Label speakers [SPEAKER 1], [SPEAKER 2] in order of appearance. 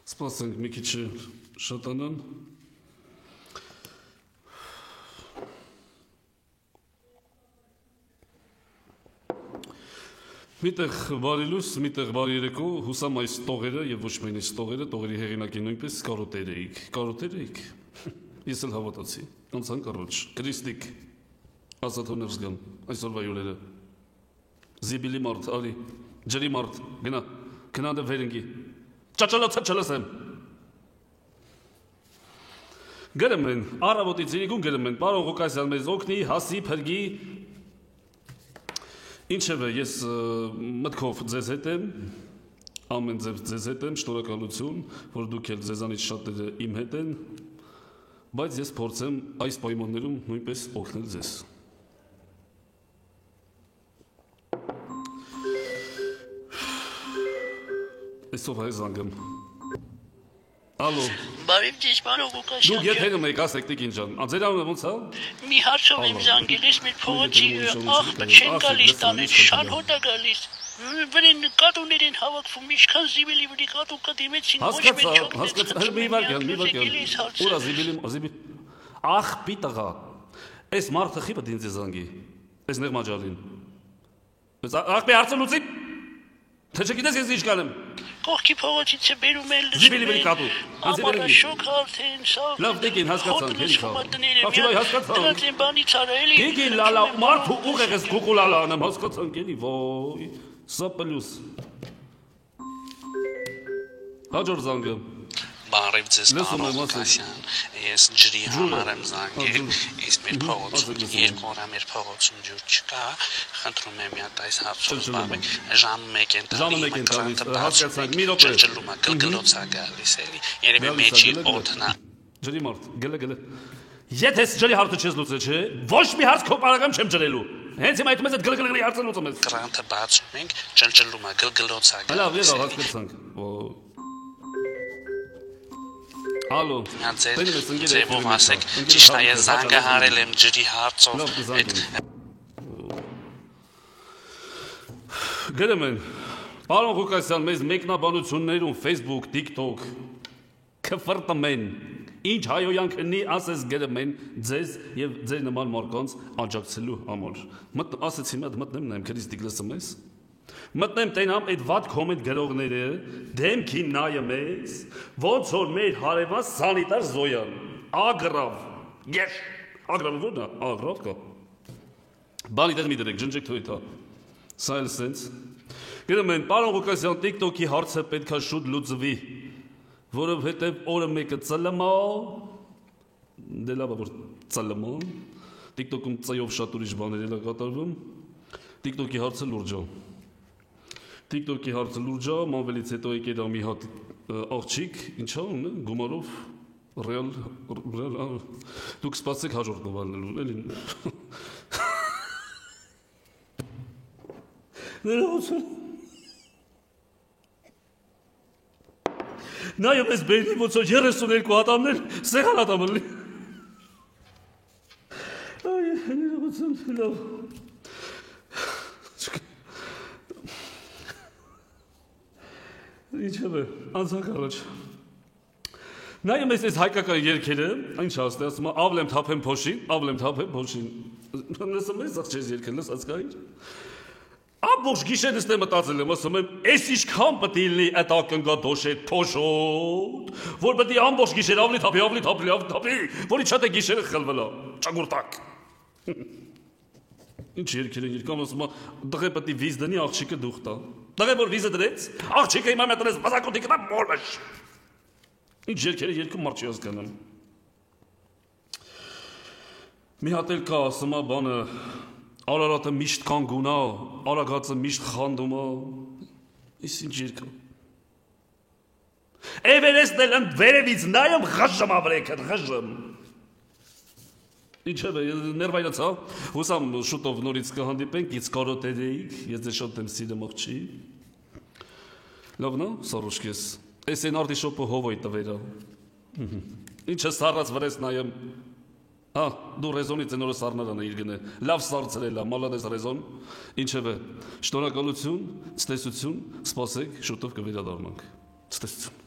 [SPEAKER 1] Սպասենք մի քիչ շատանան։ Միտեղ բարի լույս, միտեղ բարի երեկո, հուսամ այս տողերը եւ ոչ միայն այս տողերի հեղինակի նույնպես կարոտեր էիք։ Ես էլ հավատացի։ Անցանք առաջ։ Քրիստիկ Ասաթոներ զգան այսօրվա յուրերը։ Զիբիլի մարդ, արի, ջրի մարդ, գնա դե վերնգի։ Չաչալացեմ։ Գրում են, առավոտից իրիկուն գրում են, պարոն Ղուկասյան մեզ օգնի, հասի, փրկի։ Ինչևէ, ես մտքով ձեզ հետ եմ, ամեն ձև ձեզ հետ եմ, շնորհակալություն, որ դուք էլ ձեզանից շատերը իմ հետ են, բայց ես փորձեմ այս պայմաններում նույնպես օգնել ձեզ։ Այսօր հայ զանգեմ։ Ալո։
[SPEAKER 2] Բարև ձեզ, պարոն Ղուկասյան։
[SPEAKER 1] Դուք եթերում եք, ասեք Տիկին ջան, ձեր անունը ոնց է։
[SPEAKER 2] Մի հարցով եմ զանգել, ես մեր փողոցի աղբը չեն գալիս տանել, շան հոտ է գալիս։ Վրեն կատուներ են հավաքվում, ինչքան զիբիլի վրի կատու կդիմեցին, ոչ մեկ չոքնեց։
[SPEAKER 1] Հասկացա, մի վարքյան։ Ուրա զիբիլի։ Ախ, պիտղա։ Այս մարդը խիպը դինձ է զանգի։ Այս նեղ մաջալին։ Ախ, մի հարցը լուծի։ Թե չգիտես ես ինչ կանեմ։
[SPEAKER 2] Կողքի փողոցից է բերում էլ
[SPEAKER 1] Զիբիլի վրի կատու։
[SPEAKER 2] Ամառաշոկ արդեն, սաղ։
[SPEAKER 1] Լավ, Տիկին, հասկացանք, հերի խաղ։ Ախջիվայ, հասկացանք։
[SPEAKER 2] Դրանց են բանից արա էլի։
[SPEAKER 1] Տիկին, լալա, մարդու ուղեղ ես գուկուլալա անեմ, հասկացանք, էլի, ոյ, սա պլյուս։ Հաջոր զանգը։
[SPEAKER 3] Բարև ձեզ, պարոն Ղուկասյան, ես ջրի համար եմ զանգել, իսկ մեր փողոցում երկու օր մեր փողոցում ջուր չկա, խնդրում եմ մի հատ այս հարցով զբաղվել, ժամը 1 են տալի,
[SPEAKER 1] հասկացանք, մի րոպե։
[SPEAKER 3] Ջրլումա գլգլոց է գալիս էլի, երևի մեջի օդն է։
[SPEAKER 1] Ջրի մարդ, գլը։ Եթե ջրի հարցը չես լուծել, չէ, ոչ մի հարց քո պարագամ չեմ ջրելու։ Հենց հիմա այդպես այդ գլգլի հարցը լուծում ես։
[SPEAKER 3] Կրանտը բացում ենք, ջրլումա գլգլոց է գալիս։
[SPEAKER 1] Լավ, եղավ, հասկացանք։ Ալո,
[SPEAKER 3] ձևով ասեք, ճիշտ է, ես զանգահարել եմ ջրի հարցով։
[SPEAKER 1] Գրում են, պարոն Ղուկասյան, մեզ մեկնաբանություններում Facebook, TikTok քֆրտում են, ինչ հայոյանք հնի ասես գրում են ձեզ եւ ձեր նման մարկանց աջակցելու համար։ Ասեցի մի հատ մտնեմ նայեմ Քրիստիկ լսում ես։ Մտնեմ տենամ այդ վատ կոմենտ գրողները, դեմքին նայում ես, ոնց որ մեր հարևան սանիտար Զոյան, ագրավ, ես, ագրավը որն է, ագրավ կա, բանի տեղ մի դրեք, ջնջեք թույթա, սա էլ սենց, գրում են, պարոն Ղուկասյան, տիկտոքի հարցը պետքա շուտ լուծվի, որովհետև օրը մեկը ծլմա, դե լավ որ ծլմա, տիկտոքում ծայով շատ ուրիշ բաներ էլ է կատարվում, տիկտոքի հարցը լուրջա, TikTok-ի հարցը լուրջա, մանվելից հետո եկել է մի հատ աղջիկ, ինչա ունը, գումարով, ռեալ, դուք սպասեք հաջորդ նվալնելու, էլի։ Նայում ես բերնի ոնց որ 32 ատամներ, սեղան ատամը լի։ Լավ։ Ինչև է, անցանք առաջ։ Նայում ես այս հայկական երգերը, ինչ աստ է, ասում է, ավլեմ թափեմ փոշին, լսում ես աղջես երգը, լսած կա ինչ։ Ամբողջ գիշերս դե մտածել եմ, ասում եմ, այս ինչքան պետք է լինի այդ ակնկատոշ այդ փոշոտ, որ պետք է ամբողջ գիշեր ավլի թափի, որի չա թե գիշերը խլվելա, ճագուրտակ։ Ինչ երգեր են երգամ, ասում է, դղե պետք է վիզ դնի, աղջիկը դուխ տա։ Դղե որ վիզը դրեց, աղջիկը հիմա մետրես բազակոտի կտա մորմեշ։ Ինչ երգեր երգում մարդ չի հասկանում։ Մի հատ էլ կա, ասում է բանը, Արարատը միշտ կանգուն է, Արագածը միշտ խանդում է։ Ის ինչ երգ։ Էվերեստն էլ վերևից նայում խժում ավրեքը, խժում։ Ինչև է, ներվայրացա, հուսամ շուտով նորից կհանդիպենք, իծ կարոտերեիք, ես դե շատ եմ սիրեմ աղջի։ Լավն է, սարուշք ես, ես են արդի շոպը հովոյ տվերա։ Ինչը սարած վրես նայեմ, դու ռեզոնից են օրը սարնարան է իր գնե, լավ սարցրել է, մալադես ռեզոն, ինչև է, շնորհակալություն, ցտեսություն, սպասեք, շուտով կվերադառնանք, ցտեսություն։